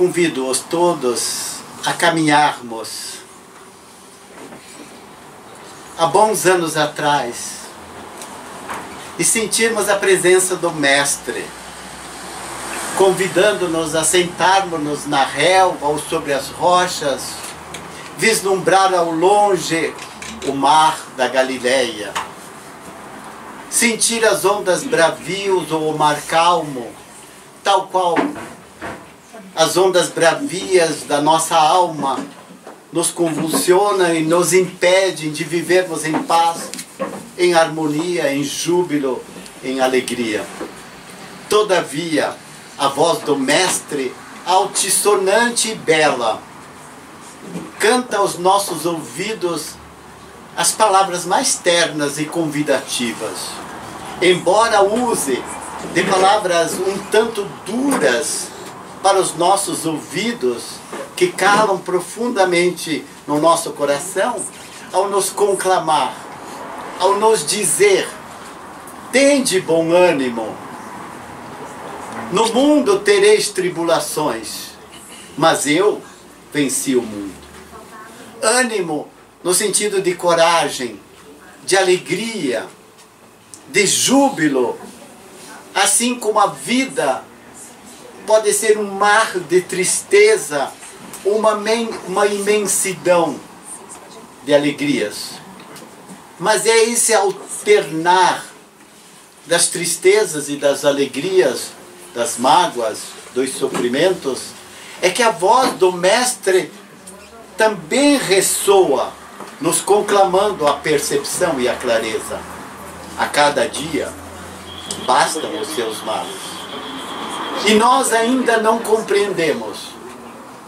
convido-os todos a caminharmos há bons anos atrás e sentirmos a presença do Mestre, convidando-nos a sentarmos-nos na relva ou sobre as rochas, vislumbrar ao longe o mar da Galileia, sentir as ondas bravios ou o mar calmo, tal qual as ondas bravias da nossa alma nos convulsionam e nos impedem de vivermos em paz, em harmonia, em júbilo, em alegria. Todavia, a voz do Mestre, altissonante e bela, canta aos nossos ouvidos as palavras mais ternas e convidativas. Embora use de palavras um tanto duras para os nossos ouvidos, que calam profundamente no nosso coração, ao nos conclamar, ao nos dizer: tende bom ânimo, no mundo tereis tribulações, mas eu venci o mundo. Ânimo no sentido de coragem, de alegria, de júbilo, assim como a vida pode ser um mar de tristeza, uma imensidão de alegrias. Mas é esse alternar das tristezas e das alegrias, das mágoas, dos sofrimentos, é que a voz do Mestre também ressoa, nos conclamando a percepção e a clareza. A cada dia bastam os seus males. E nós ainda não compreendemos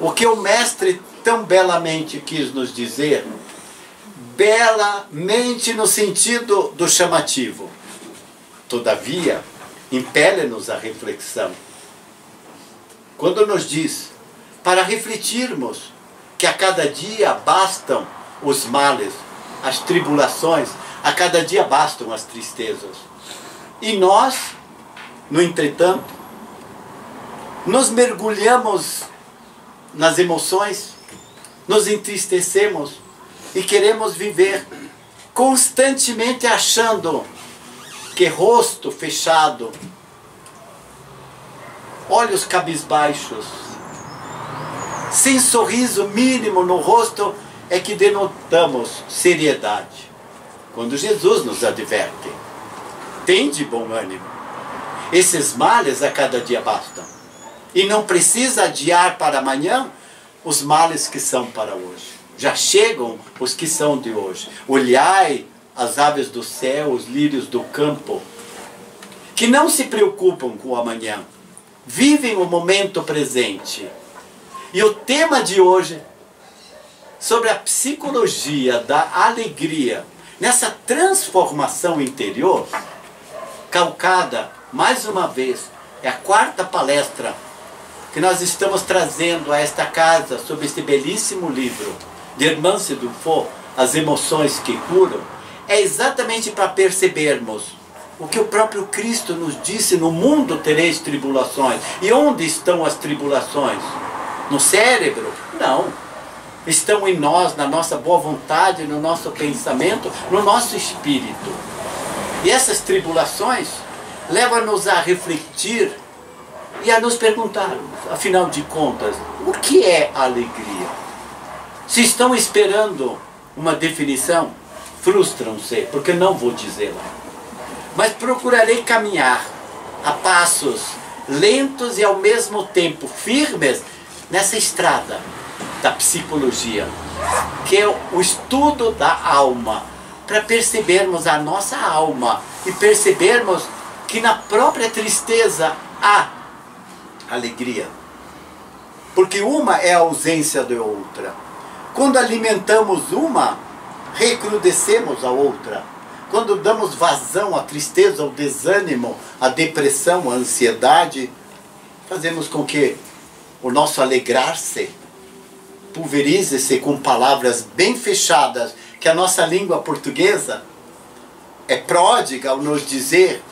o que o Mestre tão belamente quis nos dizer, belamente no sentido do chamativo. Todavia, impele-nos à reflexão. Quando nos diz para refletirmos que a cada dia bastam os males, as tribulações, a cada dia bastam as tristezas. E nós, no entretanto, nos mergulhamos nas emoções, nos entristecemos e queremos viver constantemente achando que rosto fechado, olhos cabisbaixos, sem sorriso mínimo no rosto, é que denotamos seriedade. Quando Jesus nos adverte: tende bom ânimo, esses males a cada dia bastam. E não precisa adiar para amanhã os males que são para hoje. Já chegam os que são de hoje. Olhai as aves do céu, os lírios do campo, que não se preocupam com o amanhã, vivem o momento presente. E o tema de hoje, sobre a psicologia da alegria, nessa transformação interior, calcada, mais uma vez, é a quarta palestra que nós estamos trazendo a esta casa sobre este belíssimo livro de Hermance Dufault, As Emoções que Curam, é exatamente para percebermos o que o próprio Cristo nos disse: no mundo tereis tribulações. E onde estão as tribulações? No cérebro? Não. Estão em nós, na nossa boa vontade, no nosso pensamento, no nosso espírito. E essas tribulações levam-nos a refletir e a nos perguntar, afinal de contas, o que é alegria? Se estão esperando uma definição, frustram-se, porque não vou dizê-la. Mas procurarei caminhar a passos lentos e ao mesmo tempo firmes nessa estrada da psicologia, que é o estudo da alma, para percebermos a nossa alma e percebermos que na própria tristeza há alegria. Porque uma é a ausência de outra. Quando alimentamos uma, recrudescemos a outra. Quando damos vazão à tristeza, ao desânimo, à depressão, à ansiedade, fazemos com que o nosso alegrar-se pulverize-se com palavras bem fechadas, que a nossa língua portuguesa é pródiga ao nos dizer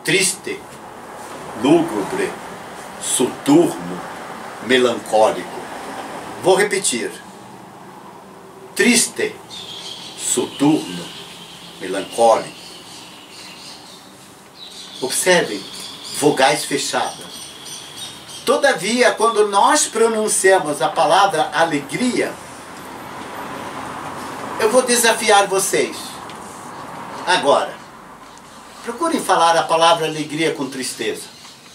triste, lúgubre, soturno, melancólico. Vou repetir. Triste, soturno, melancólico. Observem, vogais fechadas. Todavia, quando nós pronunciamos a palavra alegria, eu vou desafiar vocês. Agora, procurem falar a palavra alegria com tristeza.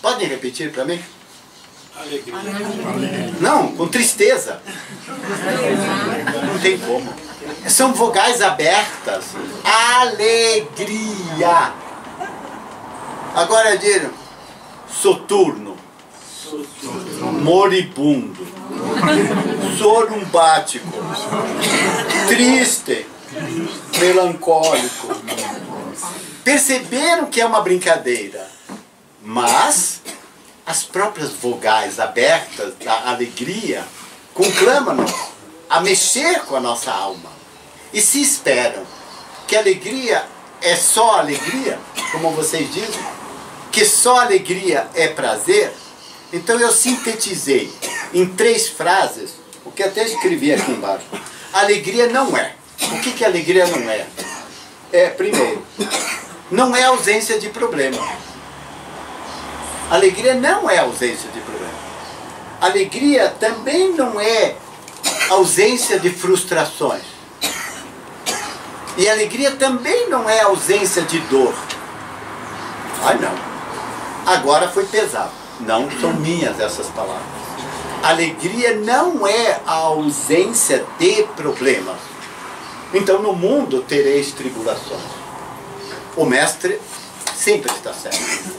Podem repetir para mim? Alegria. Não, com tristeza. Não tem como. São vogais abertas. Alegria. Agora diram soturno, moribundo, sorumbático, triste, melancólico. Perceberam que é uma brincadeira, mas as próprias vogais abertas da alegria conclamam-nos a mexer com a nossa alma. E se esperam que alegria é só alegria, como vocês dizem, que só alegria é prazer, então eu sintetizei em 3 frases, o que até escrevi aqui embaixo. Alegria não é. O que alegria não é? Primeiro, não é ausência de problema. Alegria não é ausência de problema. Alegria também não é ausência de frustrações. E alegria também não é ausência de dor. Ai não. Agora foi pesado. Não são minhas essas palavras. Alegria não é a ausência de problemas. Então no mundo tereis tribulações. O mestre sempre está certo.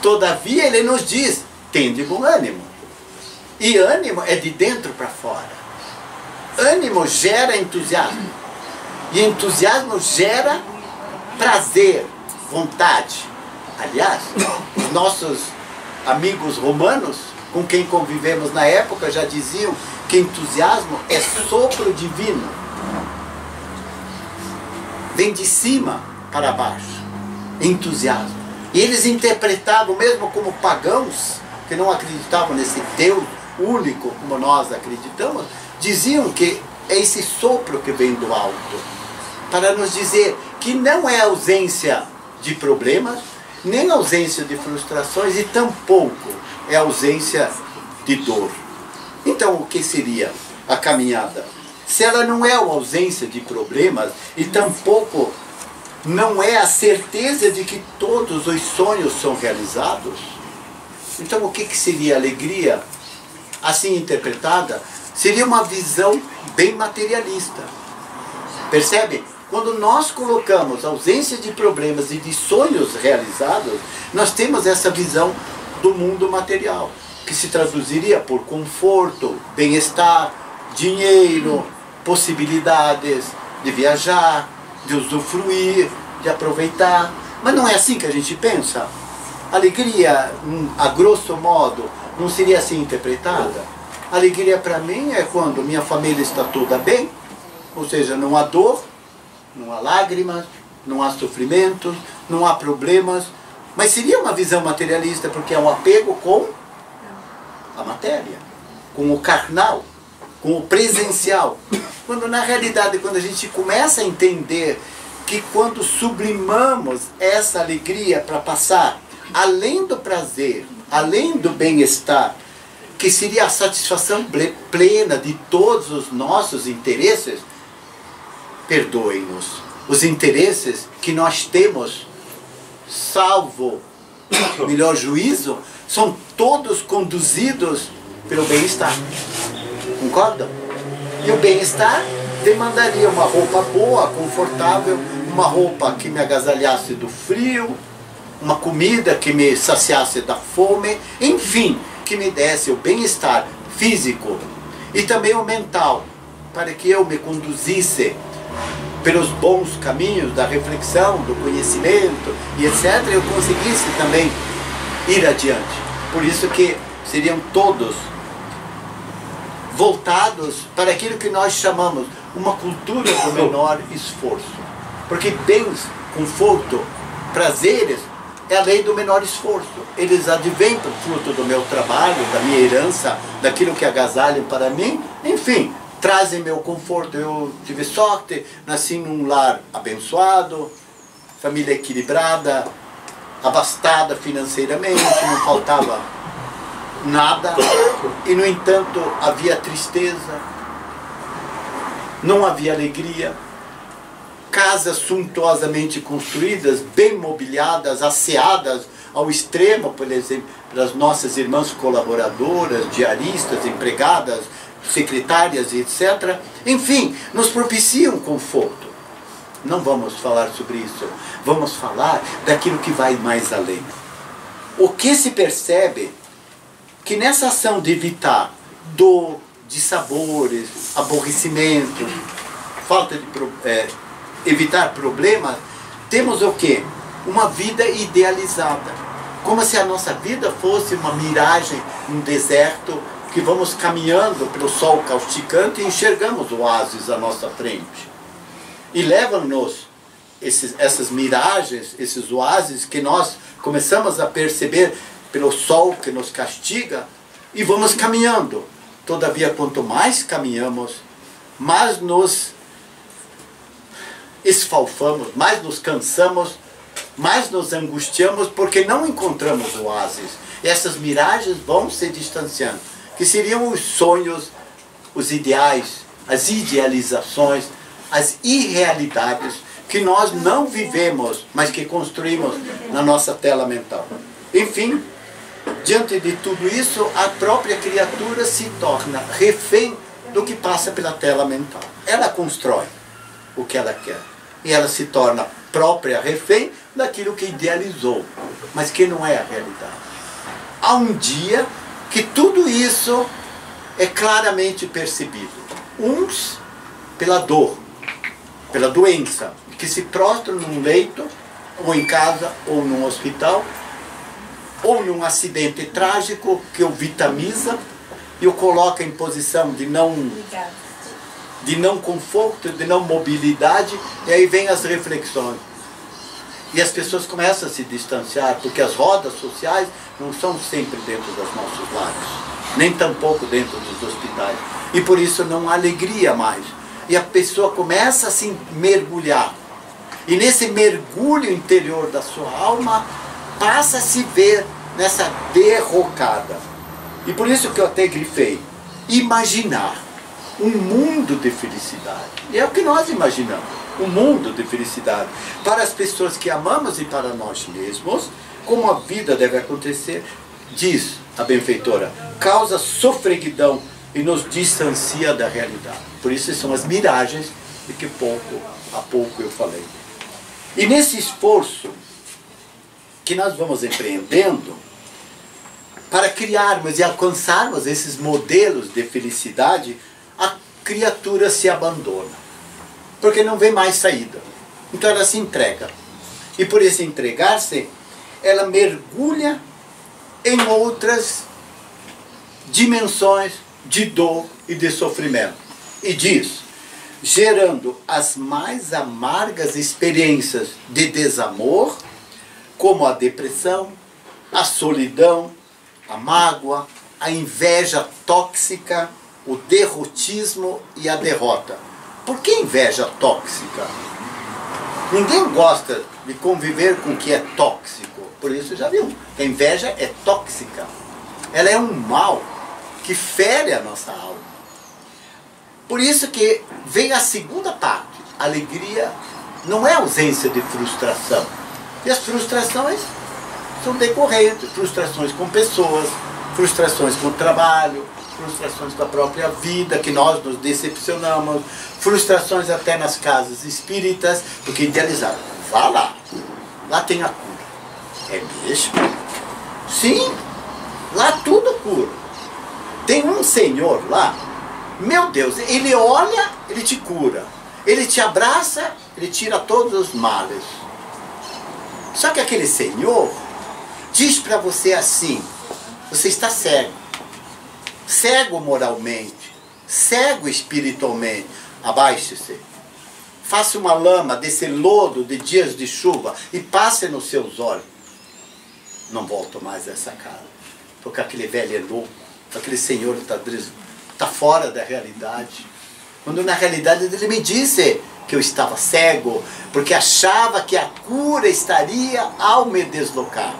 Todavia ele nos diz, tende bom ânimo. E ânimo é de dentro para fora. Ânimo gera entusiasmo. E entusiasmo gera prazer, vontade. Aliás, os nossos amigos romanos, com quem convivemos na época, já diziam que entusiasmo é sopro divino. Vem de cima para baixo. Entusiasmo. E eles interpretavam, mesmo como pagãos, que não acreditavam nesse Deus único como nós acreditamos, diziam que é esse sopro que vem do alto, para nos dizer que não é ausência de problemas, nem ausência de frustrações, e tampouco é ausência de dor. Então o que seria a caminhada? Se ela não é a ausência de problemas, e tampouco não é a certeza de que todos os sonhos são realizados, então o que seria alegria? Assim interpretada, seria uma visão bem materialista. Percebe? Quando nós colocamos ausência de problemas e de sonhos realizados, nós temos essa visão do mundo material, que se traduziria por conforto, bem-estar, dinheiro, possibilidades de viajar, de usufruir, de aproveitar. Mas não é assim que a gente pensa. Alegria, a grosso modo, não seria assim interpretada? Alegria para mim é quando minha família está toda bem, ou seja, não há dor, não há lágrimas, não há sofrimentos, não há problemas. Mas seria uma visão materialista, porque é um apego com a matéria, com o carnal, com o presencial. Quando na realidade, quando a gente começa a entender que quando sublimamos essa alegria para passar além do prazer, além do bem-estar, que seria a satisfação plena de todos os nossos interesses, perdoem-nos, os interesses que nós temos, salvo melhor juízo, são todos conduzidos pelo bem-estar. Concordam? E o bem-estar demandaria uma roupa boa, confortável, uma roupa que me agasalhasse do frio, uma comida que me saciasse da fome, enfim, que me desse o bem-estar físico e também o mental, para que eu me conduzisse pelos bons caminhos da reflexão, do conhecimento e etc., eu conseguisse também ir adiante. Por isso que seriam todos voltados para aquilo que nós chamamos uma cultura do menor esforço. Porque bens, conforto, prazeres é a lei do menor esforço. Eles advêm por fruto do meu trabalho, da minha herança, daquilo que agasalham para mim, enfim, trazem meu conforto. Eu tive sorte, nasci num lar abençoado, família equilibrada, abastada financeiramente, não faltava nada, e no entanto havia tristeza, não havia alegria. Casas suntuosamente construídas, bem mobiliadas, asseadas ao extremo, por exemplo, pelas nossas irmãs colaboradoras, diaristas, empregadas, secretárias, etc. Enfim, nos propiciam conforto. Não vamos falar sobre isso. Vamos falar daquilo que vai mais além. O que se percebe que nessa ação de evitar dor, dissabores, aborrecimento, falta de evitar problemas, temos o quê? Uma vida idealizada. Como se a nossa vida fosse uma miragem, um deserto, que vamos caminhando pelo sol causticante e enxergamos oásis à nossa frente. E levam-nos essas miragens, esses oásis que nós começamos a perceber pelo sol que nos castiga, e vamos caminhando. Todavia, quanto mais caminhamos, mais nos esfalfamos, mais nos cansamos, mais nos angustiamos, porque não encontramos oásis. E essas miragens vão se distanciando, que seriam os sonhos, os ideais, as idealizações, as irrealidades que nós não vivemos, mas que construímos na nossa tela mental. Enfim, diante de tudo isso, a própria criatura se torna refém do que passa pela tela mental. Ela constrói o que ela quer. E ela se torna própria refém daquilo que idealizou, mas que não é a realidade. Há um dia que tudo isso é claramente percebido. Uns pela dor, pela doença, que se prostram num leito, ou em casa, ou num hospital, ou num acidente trágico que o vitamiza e o coloca em posição de não conforto, de não mobilidade, e aí vem as reflexões. E as pessoas começam a se distanciar, porque as rodas sociais não são sempre dentro dos nossos lares, nem tampouco dentro dos hospitais. E por isso não há alegria mais. E a pessoa começa a se mergulhar. E nesse mergulho interior da sua alma, passa a se ver nessa derrocada. E por isso que eu até grifei, imaginar um mundo de felicidade. E é o que nós imaginamos, um mundo de felicidade. Para as pessoas que amamos e para nós mesmos, como a vida deve acontecer, diz a benfeitora, causa sofreguidão e nos distancia da realidade. Por isso são as miragens de que há pouco eu falei. E nesse esforço que nós vamos empreendendo, para criarmos e alcançarmos esses modelos de felicidade, a criatura se abandona, porque não vê mais saída. Então ela se entrega. E por esse entregar-se, ela mergulha em outras dimensões de dor e de sofrimento. E diz, gerando as mais amargas experiências de desamor, como a depressão, a solidão, a mágoa, a inveja tóxica, o derrotismo e a derrota. Por que inveja tóxica? Ninguém gosta de conviver com o que é tóxico. Por isso já viu, a inveja é tóxica. Ela é um mal que fere a nossa alma. Por isso que vem a segunda parte. A alegria não é ausência de frustração. E as frustrações são decorrentes. Frustrações com pessoas, frustrações com o trabalho, frustrações com a própria vida, que nós nos decepcionamos, frustrações até nas casas espíritas, porque idealizaram. Vá lá, lá tem a cura. É mesmo? Sim, lá tudo cura. Tem um senhor lá, meu Deus, ele olha, ele te cura. Ele te abraça, ele tira todos os males. Só que aquele senhor diz para você assim, você está cego. Cego moralmente, cego espiritualmente. Abaixe-se. Faça uma lama desse lodo de dias de chuva e passe nos seus olhos. não volto mais a essa casa, porque aquele velho é louco, aquele senhor está fora da realidade. Quando na realidade ele me disse que eu estava cego, porque achava que a cura estaria ao me deslocar.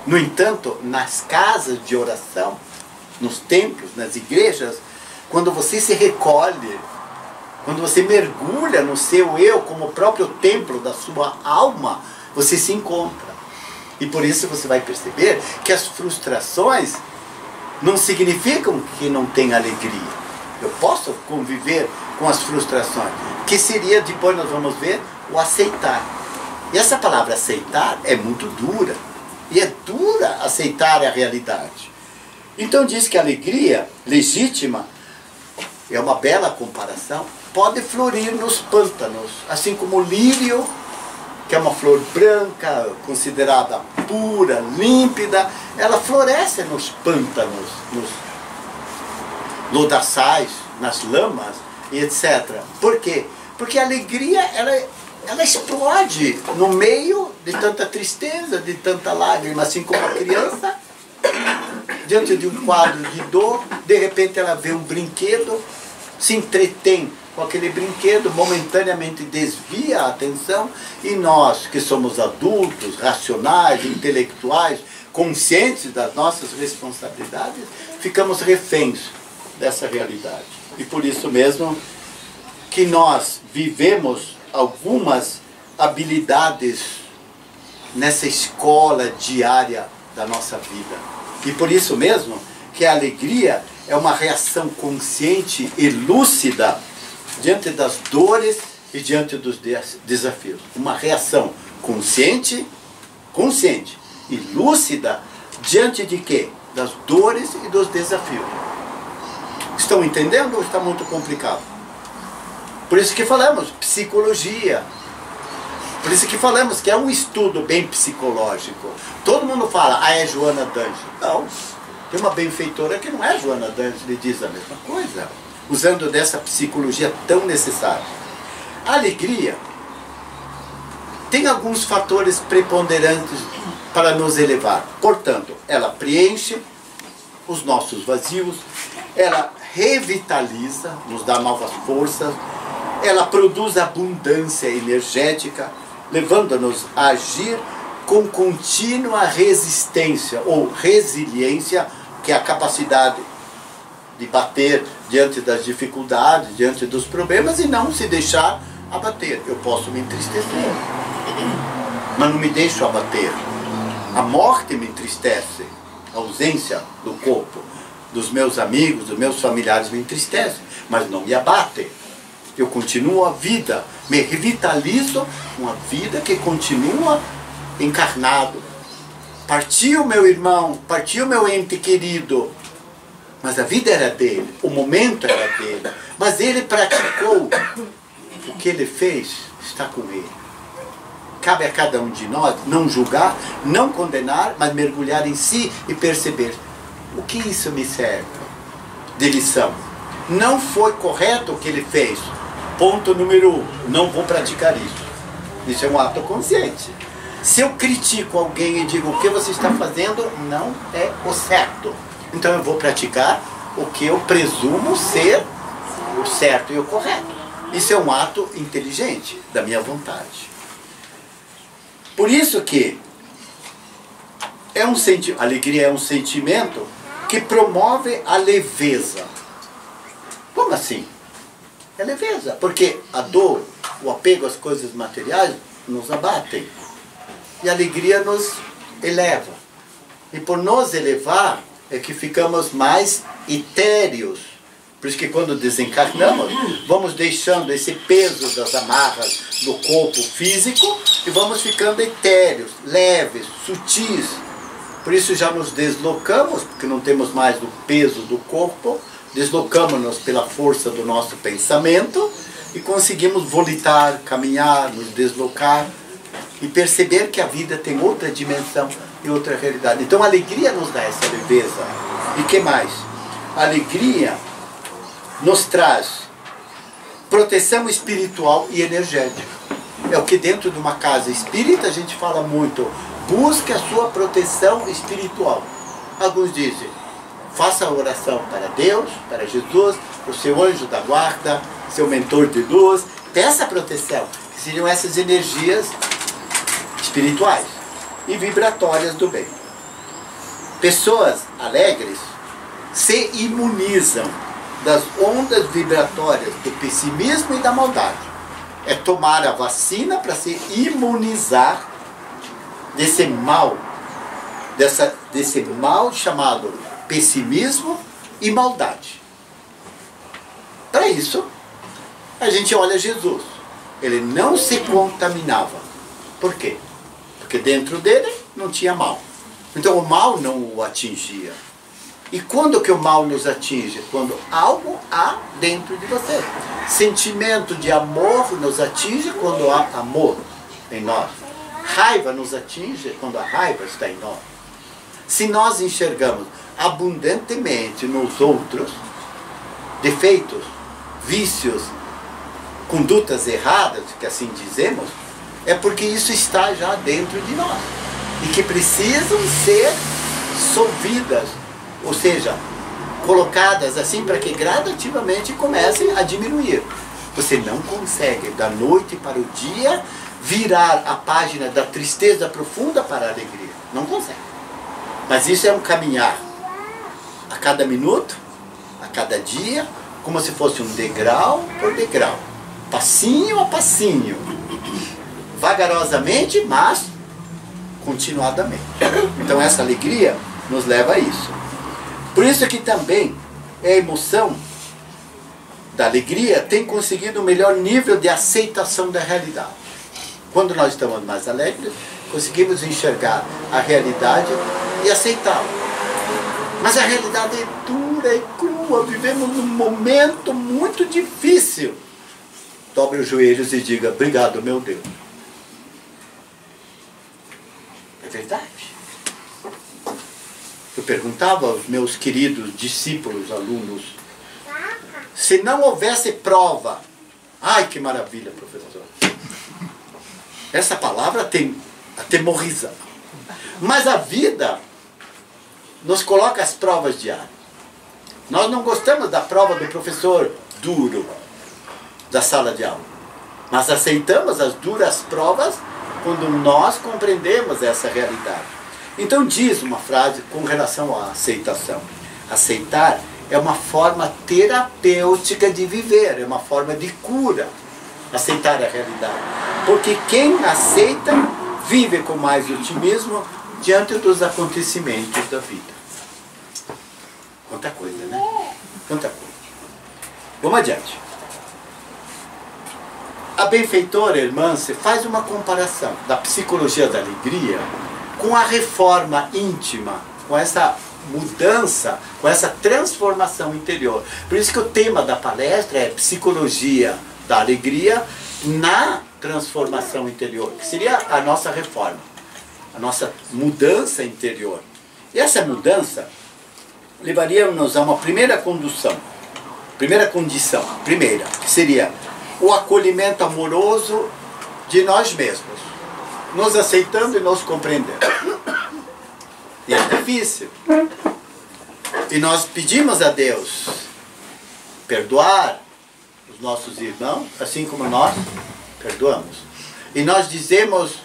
No entanto, nas casas de oração, nos templos, nas igrejas, quando você se recolhe, quando você mergulha no seu eu como o próprio templo da sua alma, você se encontra. E por isso você vai perceber que as frustrações não significam que não tem alegria. Eu posso conviver com as frustrações, que seria, depois nós vamos ver, o aceitar. E essa palavra aceitar é muito dura. E é dura aceitar a realidade. Então diz que a alegria legítima, é uma bela comparação, pode florir nos pântanos, assim como o lírio, que é uma flor branca, considerada pura, límpida, ela floresce nos pântanos, nos lodaçais, nas lamas e etc. Por quê? Porque a alegria, ela explode no meio de tanta tristeza, de tanta lágrima, assim como a criança, diante de um quadro de dor, de repente ela vê um brinquedo, se entretém com aquele brinquedo, momentaneamente desvia a atenção, e nós que somos adultos, racionais, intelectuais, conscientes das nossas responsabilidades, ficamos reféns dessa realidade. E por isso mesmo que nós vivemos algumas habilidades nessa escola diária da nossa vida. E por isso mesmo que a alegria é uma reação consciente e lúcida diante das dores e diante dos desafios. Uma reação consciente e lúcida diante de quê? Das dores e dos desafios. Estão entendendo ou está muito complicado? Por isso que falamos psicologia. Por isso que falamos que é um estudo bem psicológico. Todo mundo fala, é Joana d'Angelo. Não, tem uma benfeitora que não é Joana d'Angelo e diz a mesma coisa, usando dessa psicologia tão necessária. A alegria tem alguns fatores preponderantes para nos elevar. Portanto, ela preenche os nossos vazios, ela revitaliza, nos dá novas forças, ela produz abundância energética, levando-nos a agir com contínua resistência ou resiliência, que é a capacidade de bater diante das dificuldades, diante dos problemas e não se deixar abater. Eu posso me entristecer, mas não me deixo abater. A morte me entristece, a ausência do corpo, dos meus amigos, dos meus familiares me entristece, mas não me abate. Eu continuo a vida, me revitalizo uma vida que continua encarnado. Partiu meu irmão, partiu meu ente querido, mas a vida era dele, o momento era dele, mas ele praticou. O que ele fez está com ele. Cabe a cada um de nós não julgar, não condenar, mas mergulhar em si e perceber o que isso me serve de lição. Não foi correto o que ele fez. Ponto número 1, não vou praticar isso. Isso é um ato consciente. Se eu critico alguém e digo o que você está fazendo não é o certo, então eu vou praticar o que eu presumo ser o certo e o correto. Isso é um ato inteligente da minha vontade. Por isso que a alegria é um sentimento que promove a leveza. Como assim? É leveza, porque a dor, o apego às coisas materiais nos abatem. E a alegria nos eleva. E por nos elevar é que ficamos mais etéreos. Por isso que quando desencarnamos, vamos deixando esse peso das amarras do corpo físico e vamos ficando etéreos, leves, sutis. Por isso já nos deslocamos, porque não temos mais o peso do corpo, deslocamos-nos pela força do nosso pensamento e conseguimos volitar, caminhar, nos deslocar e perceber que a vida tem outra dimensão e outra realidade. Então a alegria nos dá essa leveza. E que mais? A alegria nos traz proteção espiritual e energética. É o que dentro de uma casa espírita a gente fala muito Busque a sua proteção espiritual. Alguns dizem, faça a oração para Deus, para Jesus, para o seu anjo da guarda, seu mentor de luz. Peça proteção, que seriam essas energias espirituais e vibratórias do bem. Pessoas alegres se imunizam das ondas vibratórias do pessimismo e da maldade. É tomar a vacina para se imunizar desse mal, desse mal chamado pessimismo e maldade. Para isso, a gente olha Jesus. Ele não se contaminava. Por quê? Porque dentro dele não tinha mal. Então o mal não o atingia. E quando que o mal nos atinge? Quando algo há dentro de você. Sentimento de amor nos atinge quando há amor em nós. Raiva nos atinge quando a raiva está em nós. Se nós enxergamos abundantemente nos outros defeitos, vícios, condutas erradas, que assim dizemos, é porque isso está já dentro de nós e que precisam ser solvidas, ou seja, colocadas assim para que gradativamente comecem a diminuir. Você não consegue da noite para o dia virar a página da tristeza profunda para a alegria. Não consegue. Mas isso é um caminhar a cada minuto, a cada dia, como se fosse um degrau por degrau, passinho a passinho, vagarosamente, mas continuadamente. Então essa alegria nos leva a isso. Por isso que também a emoção da alegria tem conseguido um melhor nível de aceitação da realidade. Quando nós estamos mais alegres, conseguimos enxergar a realidade e aceitá-la. Mas a realidade é dura e crua, vivemos num momento muito difícil. Dobre os joelhos e diga, obrigado, meu Deus. É verdade. Eu perguntava aos meus queridos discípulos, alunos, se não houvesse prova, ai que maravilha, professor. Essa palavra tem atemoriza. Mas a vida nos coloca as provas diárias. Nós não gostamos da prova do professor duro da sala de aula, mas aceitamos as duras provas quando nós compreendemos essa realidade. Então diz uma frase com relação à aceitação. Aceitar é uma forma terapêutica de viver, é uma forma de cura. Aceitar a realidade. Porque quem aceita vive com mais otimismo diante dos acontecimentos da vida. Quanta coisa, né? Quanta coisa. Vamos adiante. A benfeitora irmã se faz uma comparação da psicologia da alegria com a reforma íntima, com essa mudança, com essa transformação interior. Por isso que o tema da palestra é psicologia da alegria na transformação interior, que seria a nossa reforma, a nossa mudança interior. E essa mudança levaria-nos a uma primeira condição, que seria o acolhimento amoroso de nós mesmos, nos aceitando e nos compreendendo. E é difícil. E nós pedimos a Deus perdoar os nossos irmãos, assim como nós perdoamos. E nós dizemos,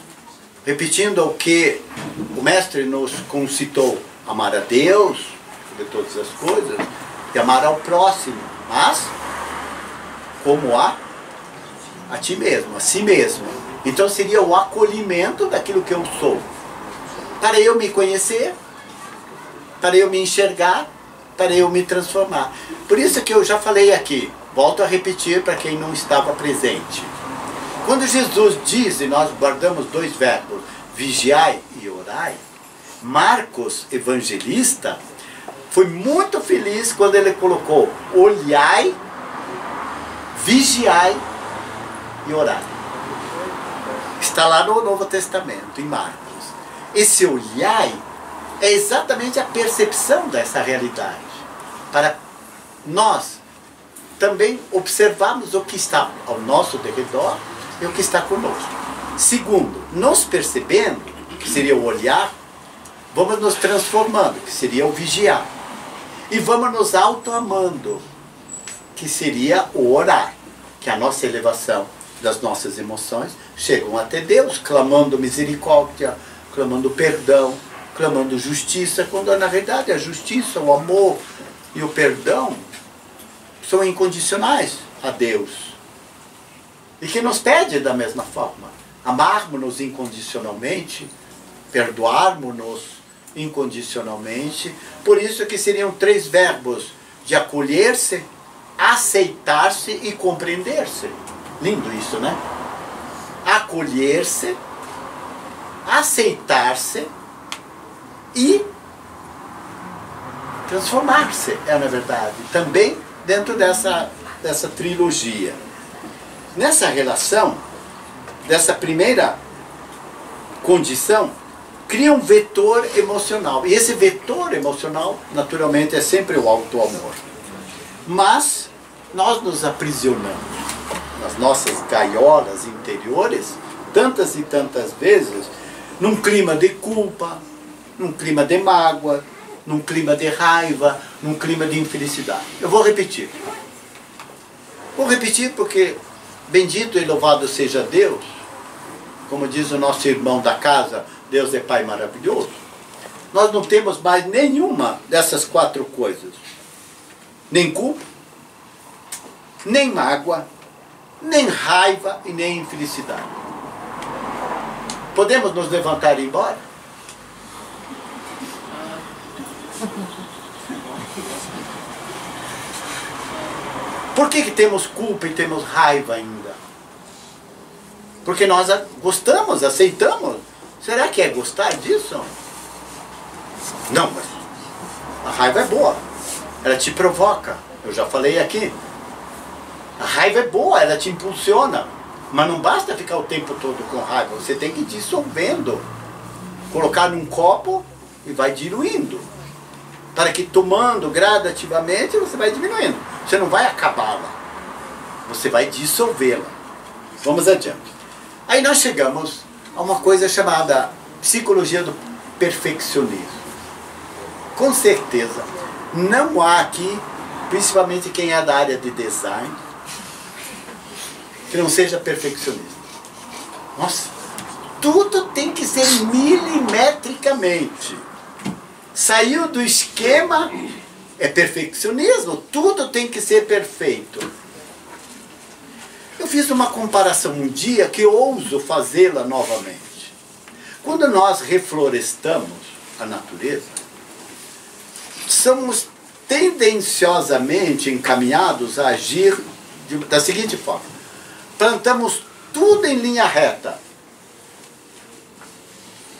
repetindo o que o Mestre nos concitou, amar a Deus sobre todas as coisas e amar ao próximo, mas como a ti mesmo, a si mesmo. Então seria o acolhimento daquilo que eu sou, para eu me conhecer, para eu me enxergar, para eu me transformar. Por isso que eu já falei aqui, volto a repetir para quem não estava presente. Quando Jesus diz, e nós guardamos dois verbos, vigiai e orai, Marcos, evangelista, foi muito feliz quando ele colocou olhai, vigiai e orai. Está lá no Novo Testamento, em Marcos. Esse olhai é exatamente a percepção dessa realidade, para nós também observarmos o que está ao nosso derredor e o que está conosco. Segundo, nos percebendo, que seria o olhar, vamos nos transformando, que seria o vigiar. E vamos nos auto-amando, que seria o orar, que a nossa elevação das nossas emoções chegam até Deus, clamando misericórdia, clamando perdão, clamando justiça, quando na verdade a justiça, o amor e o perdão são incondicionais a Deus. E que nos pede da mesma forma, amarmos-nos incondicionalmente, perdoarmos-nos incondicionalmente. Por isso que seriam 3 verbos de acolher-se, aceitar-se e compreender-se. Lindo isso, né? Acolher-se, aceitar-se e transformar-se, na verdade, também dentro dessa trilogia. Nessa relação, dessa primeira condição, cria um vetor emocional. E esse vetor emocional, naturalmente, é sempre o auto-amor. Mas nós nos aprisionamos nas nossas gaiolas interiores, tantas e tantas vezes, num clima de culpa, num clima de mágoa, num clima de raiva, num clima de infelicidade. Eu vou repetir. Vou repetir porque bendito e louvado seja Deus, como diz o nosso irmão da casa, Deus é Pai maravilhoso. Nós não temos mais nenhuma dessas 4 coisas. Nem culpa, nem mágoa, nem raiva e nem infelicidade. Podemos nos levantar e ir embora? Por que temos culpa e temos raiva ainda? Porque nós gostamos, aceitamos. Será que é gostar disso? Não, mas a raiva é boa. Ela te provoca. Eu já falei aqui. A raiva é boa, ela te impulsiona. Mas não basta ficar o tempo todo com raiva. Você tem que ir dissolvendo. Colocar num copo e vai diluindo. Para que tomando gradativamente você vai diminuindo. Você não vai acabá-la. Você vai dissolvê-la. Vamos adiante. Aí nós chegamos a uma coisa chamada psicologia do perfeccionismo. Com certeza, não há aqui, principalmente quem é da área de design, que não seja perfeccionista. Nossa, tudo tem que ser milimetricamente. Saiu do esquema, é perfeccionismo, tudo tem que ser perfeito. Eu fiz uma comparação um dia que eu ouso fazê-la novamente. Quando nós reflorestamos a natureza, somos tendenciosamente encaminhados a agir da seguinte forma. Plantamos tudo em linha reta.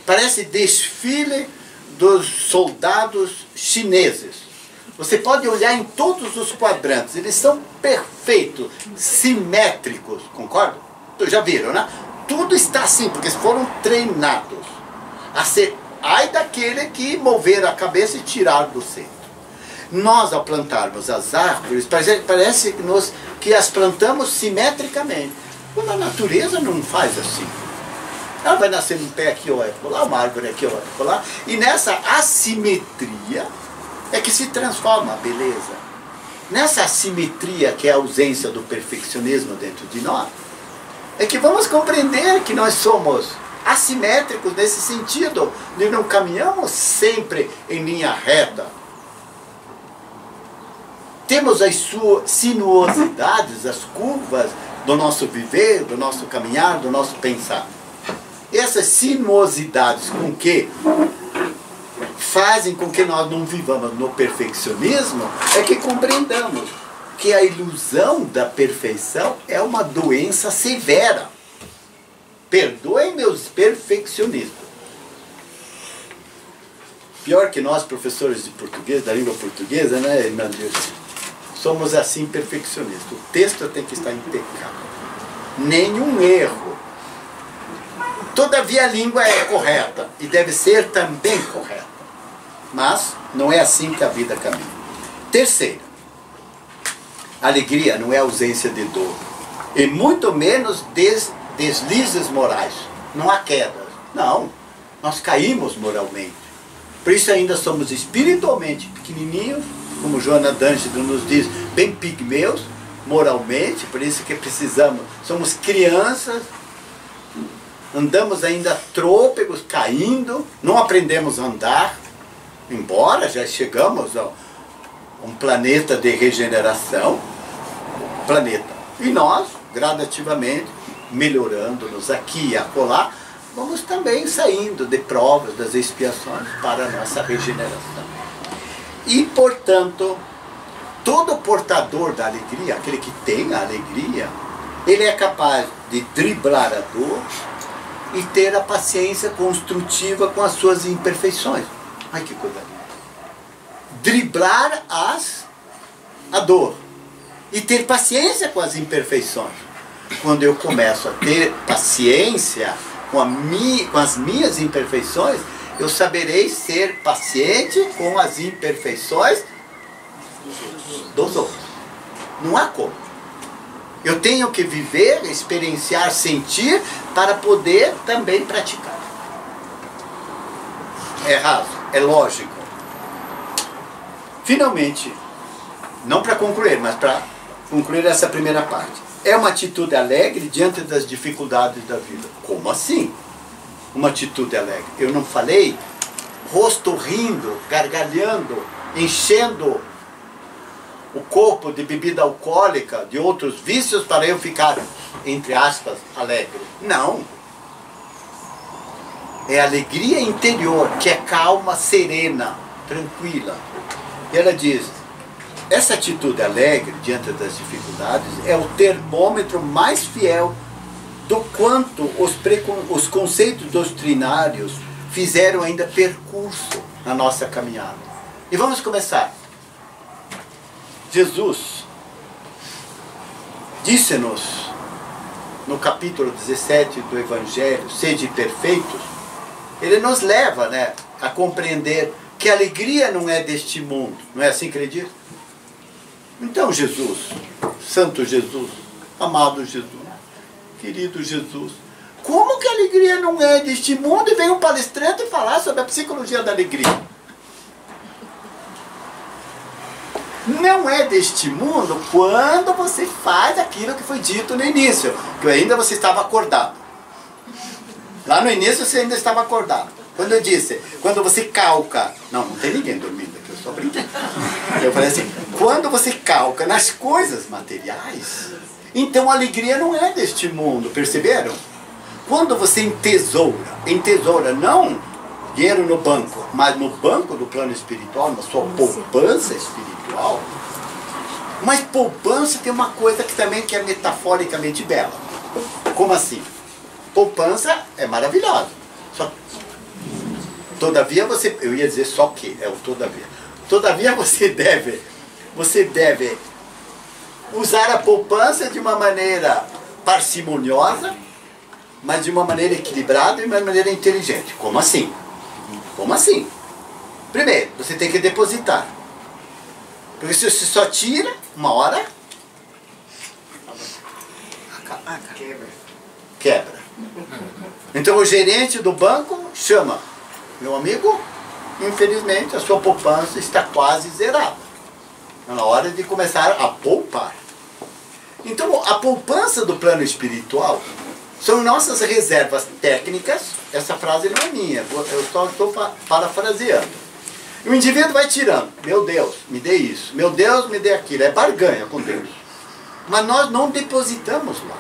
Parece desfile dos soldados chineses. Você pode olhar em todos os quadrantes, eles são perfeitos, simétricos, concorda? Já viram, né? Tudo está assim, porque foram treinados a ser, ai daquele que mover a cabeça e tirar do centro. Nós, ao plantarmos as árvores, parece que as plantamos simetricamente. Quando a natureza não faz assim. Ela vai nascer um pé aqui ou lá, uma árvore aqui ou lá. E nessa assimetria é que se transforma a beleza. Nessa assimetria, que é a ausência do perfeccionismo dentro de nós, é que vamos compreender que nós somos assimétricos nesse sentido, de não caminhamos sempre em linha reta. Temos as suas sinuosidades, as curvas do nosso viver, do nosso caminhar, do nosso pensar. Essas sinuosidades com que fazem com que nós não vivamos no perfeccionismo, é que compreendamos que a ilusão da perfeição é uma doença severa. Perdoem meus perfeccionistas. Pior que nós, professores de português, da língua portuguesa, né, irmã Deus? Somos assim perfeccionistas. O texto tem que estar impecável. Nenhum erro. Todavia a língua é correta e deve ser também correta. Mas não é assim que a vida caminha. Terceiro, alegria não é ausência de dor. E muito menos deslizes morais. Não há quedas. Não. Nós caímos moralmente. Por isso ainda somos espiritualmente pequenininhos, como Joana D'Angelo nos diz, bem pigmeus, moralmente, por isso que precisamos, somos crianças, andamos ainda trôpegos, caindo, não aprendemos a andar, embora já chegamos a um planeta de regeneração, e nós, gradativamente, melhorando-nos aqui e acolá, vamos também saindo de provas, das expiações para a nossa regeneração. E, portanto, todo portador da alegria, aquele que tem a alegria, ele é capaz de driblar a dor e ter a paciência construtiva com as suas imperfeições. Ai, que coisa linda! Driblar a dor e ter paciência com as imperfeições. Quando eu começo a ter paciência com as minhas imperfeições, eu saberei ser paciente com as imperfeições dos outros. Não há como. Eu tenho que viver, experienciar, sentir, para poder também praticar. É raso, é lógico. Finalmente, não para concluir, mas para concluir essa primeira parte. É uma atitude alegre diante das dificuldades da vida. Como assim? Uma atitude alegre. Eu não falei rosto rindo, gargalhando, enchendo o corpo de bebida alcoólica, de outros vícios, para eu ficar, entre aspas, alegre. Não. É alegria interior, que é calma, serena, tranquila. E ela diz, essa atitude alegre diante das dificuldades é o termômetro mais fiel do quanto os conceitos doutrinários fizeram ainda percurso na nossa caminhada. E vamos começar. Jesus disse-nos no capítulo 17 do Evangelho, sede perfeitos, ele nos leva, né, a compreender que a alegria não é deste mundo. Não é assim que ele diz? Então Jesus, Santo Jesus, amado Jesus, querido Jesus, como que a alegria não é deste mundo e vem um palestrante falar sobre a psicologia da alegria? Não é deste mundo quando você faz aquilo que foi dito no início, que ainda você estava acordado. Lá no início você ainda estava acordado. Quando eu disse, quando você calca... Não tem ninguém dormindo aqui, eu só brinquei. Eu falei assim, quando você calca nas coisas materiais, então a alegria não é deste mundo, perceberam? Quando você entesoura não dinheiro no banco, mas no banco do plano espiritual, na sua poupança espiritual, mas poupança tem uma coisa que também que é metaforicamente bela. Como assim? Poupança é maravilhosa. Todavia você, eu ia dizer só que, é o todavia. Todavia você deve usar a poupança de uma maneira parcimoniosa, mas de uma maneira equilibrada e de uma maneira inteligente. Como assim? Como assim? Primeiro, você tem que depositar. Porque se você só tira, uma hora... Quebra. Então o gerente do banco chama, meu amigo, infelizmente a sua poupança está quase zerada. É na hora de começar a poupar. Então a poupança do plano espiritual são nossas reservas técnicas. Essa frase não é minha, eu só estou parafraseando. E o indivíduo vai tirando, meu Deus, me dê isso, meu Deus, me dê aquilo, é barganha com Deus. Mas nós não depositamos lá,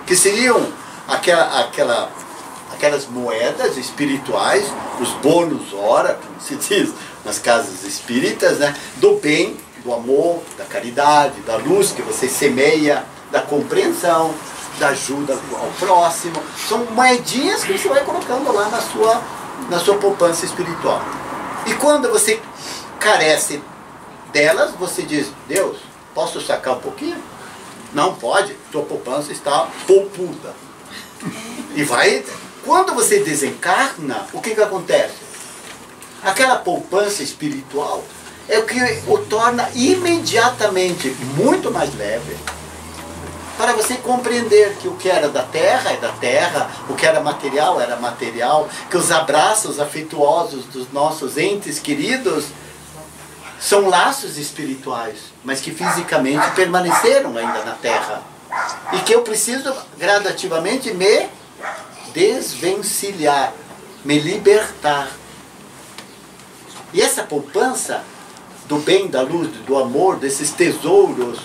que seriam aquelas moedas espirituais, os bônus hora, como se diz nas casas espíritas, né, do bem, do amor, da caridade, da luz que você semeia, da compreensão, da ajuda ao próximo. São moedinhas que você vai colocando lá na sua poupança espiritual. E quando você carece delas, você diz, Deus, posso sacar um pouquinho? Não pode, tua poupança está poupuda. E vai, quando você desencarna, o que acontece? Aquela poupança espiritual é o que o torna imediatamente muito mais leve. para você compreender que o que era da terra é da terra, o que era material, que os abraços afetuosos dos nossos entes queridos são laços espirituais, mas que fisicamente permaneceram ainda na terra. E que eu preciso gradativamente me desvencilhar, me libertar. E essa poupança do bem, da luz, do amor, desses tesouros,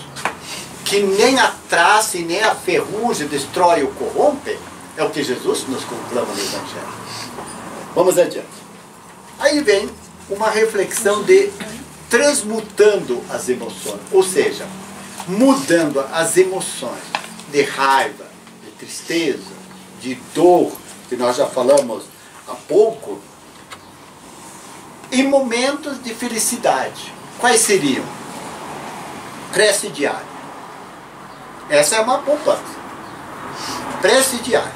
que nem a traça e nem a ferrugem destrói ou corrompe, é o que Jesus nos conclama no Evangelho. Vamos adiante. Aí vem uma reflexão de transmutando as emoções, ou seja, mudando as emoções de raiva, de tristeza, de dor, que nós já falamos há pouco, em momentos de felicidade. Quais seriam? Prece diária. Essa é uma poupança. Prece diária.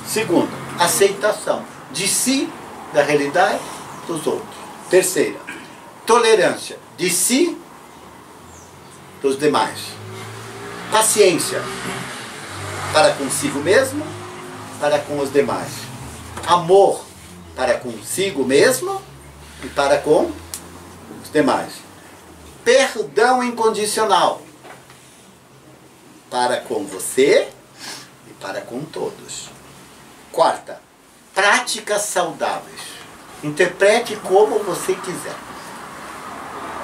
Segundo, aceitação de si, da realidade dos outros. Terceira, tolerância de si, dos demais. Paciência para consigo mesmo, para com os demais. Amor para consigo mesmo e para com os demais. Perdão incondicional para com você e para com todos. Quarta, práticas saudáveis. Interprete como você quiser.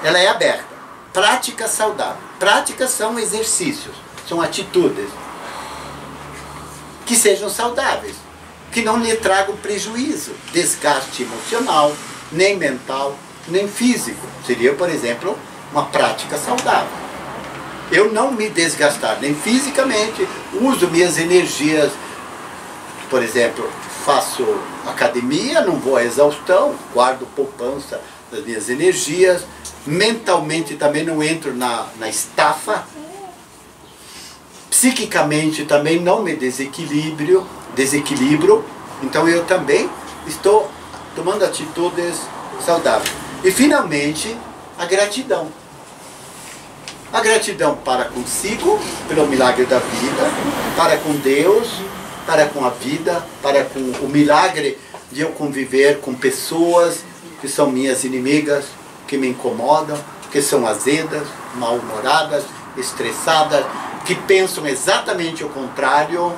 Ela é aberta. Práticas saudáveis. Práticas são exercícios, são atitudes que sejam saudáveis, que não lhe tragam prejuízo, desgaste emocional, nem mental, nem físico. Seria, por exemplo, uma prática saudável. Eu não me desgastar, nem fisicamente, uso minhas energias, por exemplo, faço academia, não vou à exaustão, guardo poupança das minhas energias, mentalmente também não entro na estafa, psiquicamente também não me desequilibro, então eu também estou tomando atitudes saudáveis. E finalmente, a gratidão. A gratidão para consigo, pelo milagre da vida, para com Deus, para com a vida, para com o milagre de eu conviver com pessoas que são minhas inimigas, que me incomodam, que são azedas, mal-humoradas, estressadas, que pensam exatamente o contrário.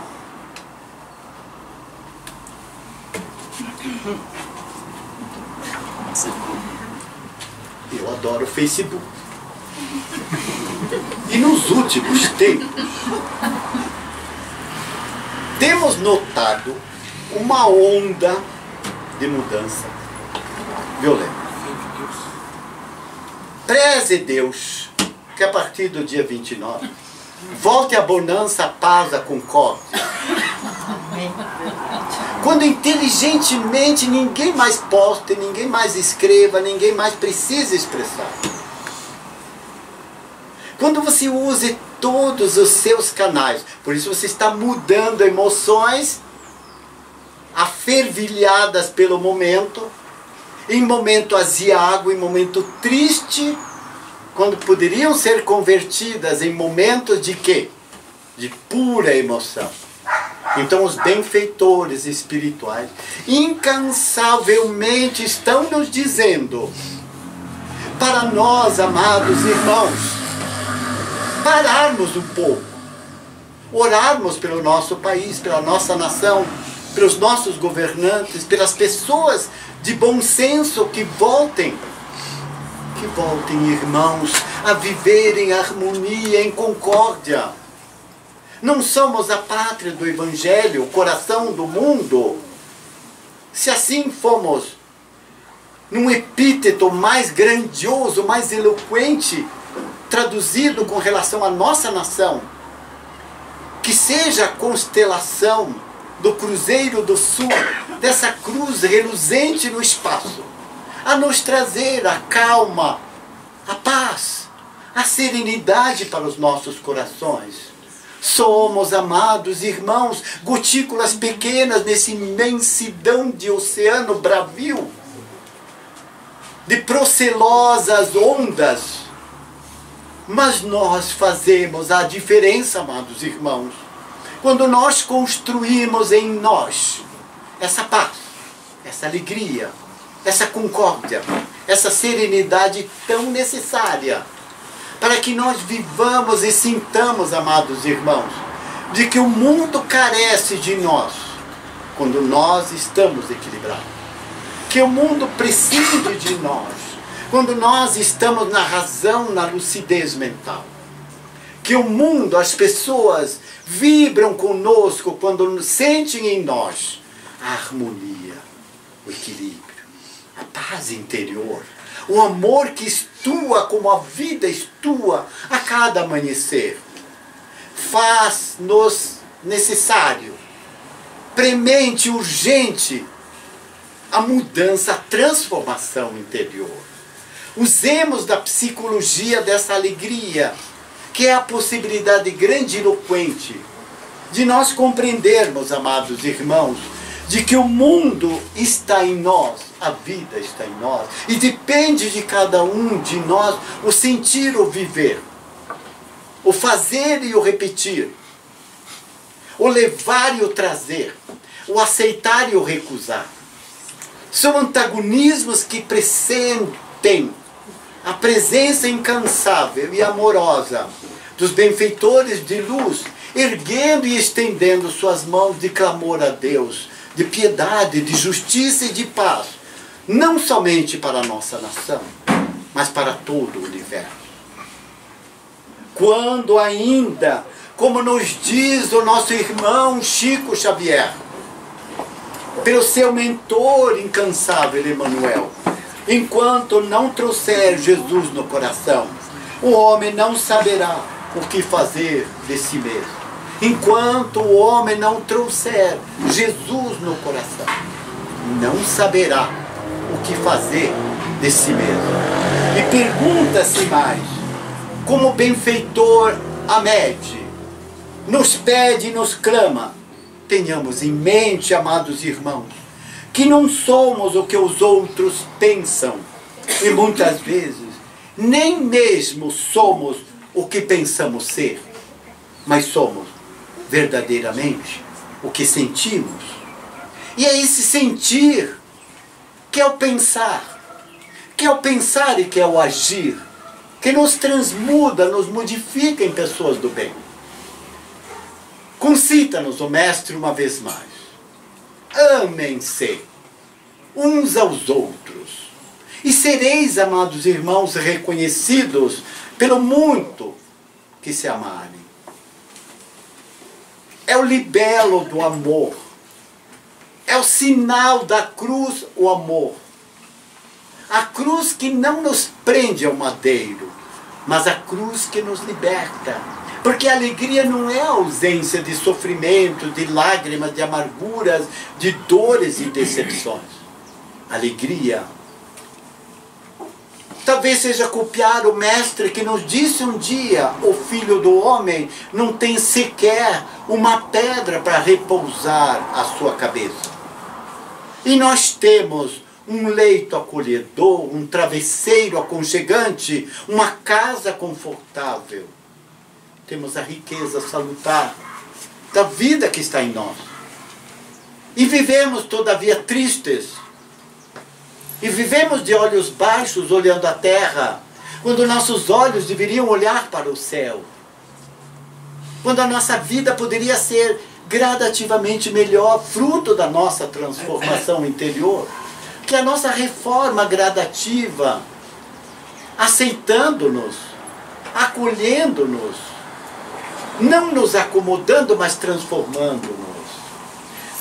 Eu adoro o Facebook. E nos últimos tempos, temos notado uma onda de mudança violenta. Preze Deus que a partir do dia 29 volte a bonança, a paz, a concórdia. Quando inteligentemente ninguém mais poste, ninguém mais escreva, ninguém mais precisa expressar. Quando você use todos os seus canais, por isso você está mudando emoções afervilhadas pelo momento, em momento aziago, em momento triste, quando poderiam ser convertidas em momentos de quê? De pura emoção. Então os benfeitores espirituais incansavelmente estão nos dizendo, para nós, amados irmãos, pararmos um pouco, orarmos pelo nosso país, pela nossa nação, pelos nossos governantes, pelas pessoas de bom senso que voltem, irmãos, a viver em harmonia, em concórdia. Não somos a pátria do Evangelho, o coração do mundo. Se assim fomos num epíteto mais grandioso, mais eloquente, traduzido com relação à nossa nação, que seja a constelação do Cruzeiro do Sul, dessa cruz reluzente no espaço, a nos trazer a calma, a paz, a serenidade para os nossos corações. Somos, amados irmãos, gotículas pequenas nessa imensidão de oceano bravio, de procelosas ondas, Mas nós fazemos a diferença, amados irmãos, quando nós construímos em nós essa paz, essa alegria, essa concórdia, essa serenidade tão necessária para que nós vivamos e sintamos, amados irmãos, de que o mundo carece de nós quando nós estamos equilibrados. Que o mundo precisa de nós quando nós estamos na razão, na lucidez mental. Que o mundo, as pessoas vibram conosco quando sentem em nós a harmonia, o equilíbrio, a paz interior, o amor que estua como a vida estua a cada amanhecer. Faz-nos necessário, premente, urgente, a mudança, a transformação interior. Usemos da psicologia dessa alegria, que é a possibilidade grandiloquente de nós compreendermos, amados irmãos, de que o mundo está em nós, a vida está em nós, e depende de cada um de nós o sentir, o viver, o fazer e o repetir, o levar e o trazer, o aceitar e o recusar. São antagonismos que pressentem a presença incansável e amorosa dos benfeitores de luz, erguendo e estendendo suas mãos de clamor a Deus, de piedade, de justiça e de paz, não somente para a nossa nação, mas para todo o universo. Quando ainda, como nos diz o nosso irmão Chico Xavier, pelo seu mentor incansável Emmanuel, enquanto não trouxer Jesus no coração, o homem não saberá o que fazer de si mesmo. Enquanto o homem não trouxer Jesus no coração, não saberá o que fazer de si mesmo. E pergunta-se mais, como o benfeitor Hamed nos pede e nos clama, tenhamos em mente, amados irmãos, que não somos o que os outros pensam, e muitas vezes nem mesmo somos o que pensamos ser, mas somos verdadeiramente o que sentimos. E é esse sentir que é o pensar, que é o pensar e que é o agir, que nos transmuda, nos modifica em pessoas do bem. Concita-nos o Mestre uma vez mais. Amem-se uns aos outros, e sereis, amados irmãos, reconhecidos pelo muito que se amarem. É o libelo do amor, é o sinal da cruz, o amor. A cruz que não nos prende ao madeiro, mas a cruz que nos liberta. Porque a alegria não é a ausência de sofrimento, de lágrimas, de amarguras, de dores e decepções. Alegria talvez seja copiar o Mestre que nos disse um dia: o Filho do Homem não tem sequer uma pedra para repousar a sua cabeça. E nós temos um leito acolhedor, um travesseiro aconchegante, uma casa confortável. Temos a riqueza salutar da vida que está em nós. E vivemos, todavia, tristes. E vivemos de olhos baixos, olhando a terra, quando nossos olhos deveriam olhar para o céu. Quando a nossa vida poderia ser gradativamente melhor, fruto da nossa transformação interior. Que a nossa reforma gradativa, aceitando-nos, acolhendo-nos, não nos acomodando, mas transformando-nos.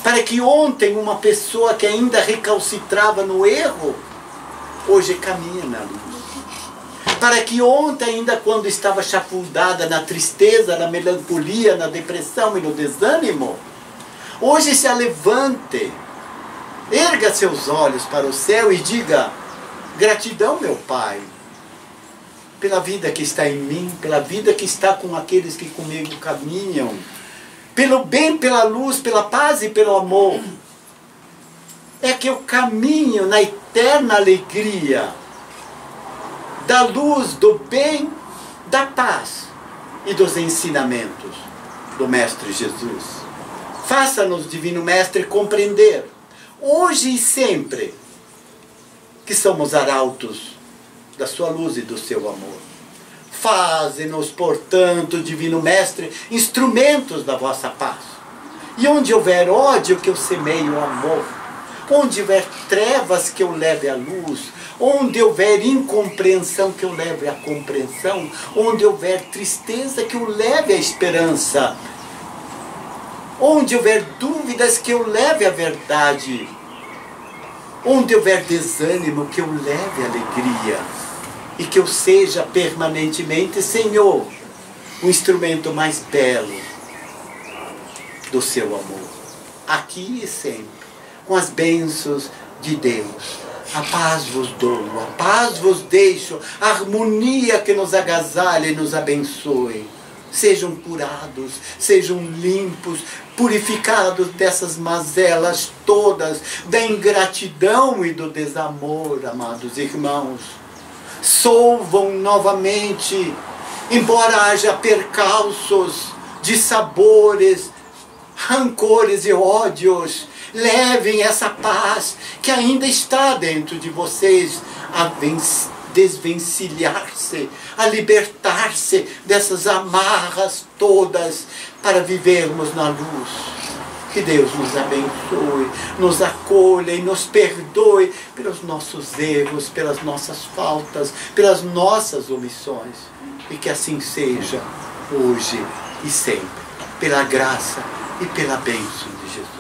Para que ontem uma pessoa que ainda recalcitrava no erro, hoje caminha na luz. Para que ontem ainda quando estava chafurdada na tristeza, na melancolia, na depressão e no desânimo, hoje se levante, erga seus olhos para o céu e diga: gratidão, meu Pai, pela vida que está em mim, pela vida que está com aqueles que comigo caminham, pelo bem, pela luz, pela paz e pelo amor. É que eu caminho na eterna alegria da luz, do bem, da paz e dos ensinamentos do Mestre Jesus. Faça-nos, Divino Mestre, compreender, hoje e sempre, que somos arautos da sua luz e do seu amor. Faze-nos, portanto, Divino Mestre, instrumentos da vossa paz. E onde houver ódio, que eu semeie o amor. Onde houver trevas, que eu leve a luz. Onde houver incompreensão, que eu leve a compreensão. Onde houver tristeza, que eu leve a esperança. Onde houver dúvidas, que eu leve a verdade. Onde houver desânimo, que eu leve a alegria. E que eu seja permanentemente, Senhor, o instrumento mais belo do seu amor. Aqui e sempre, com as bênçãos de Deus. A paz vos dou, a paz vos deixo, a harmonia que nos agasalhe e nos abençoe. Sejam curados, sejam limpos, purificados dessas mazelas todas, da ingratidão e do desamor, amados irmãos. Solvam novamente, embora haja percalços, dissabores, rancores e ódios, levem essa paz que ainda está dentro de vocês a desvencilhar-se, a libertar-se dessas amarras todas para vivermos na luz. Que Deus nos abençoe, nos acolha e nos perdoe pelos nossos erros, pelas nossas faltas, pelas nossas omissões. E que assim seja hoje e sempre, pela graça e pela bênção de Jesus.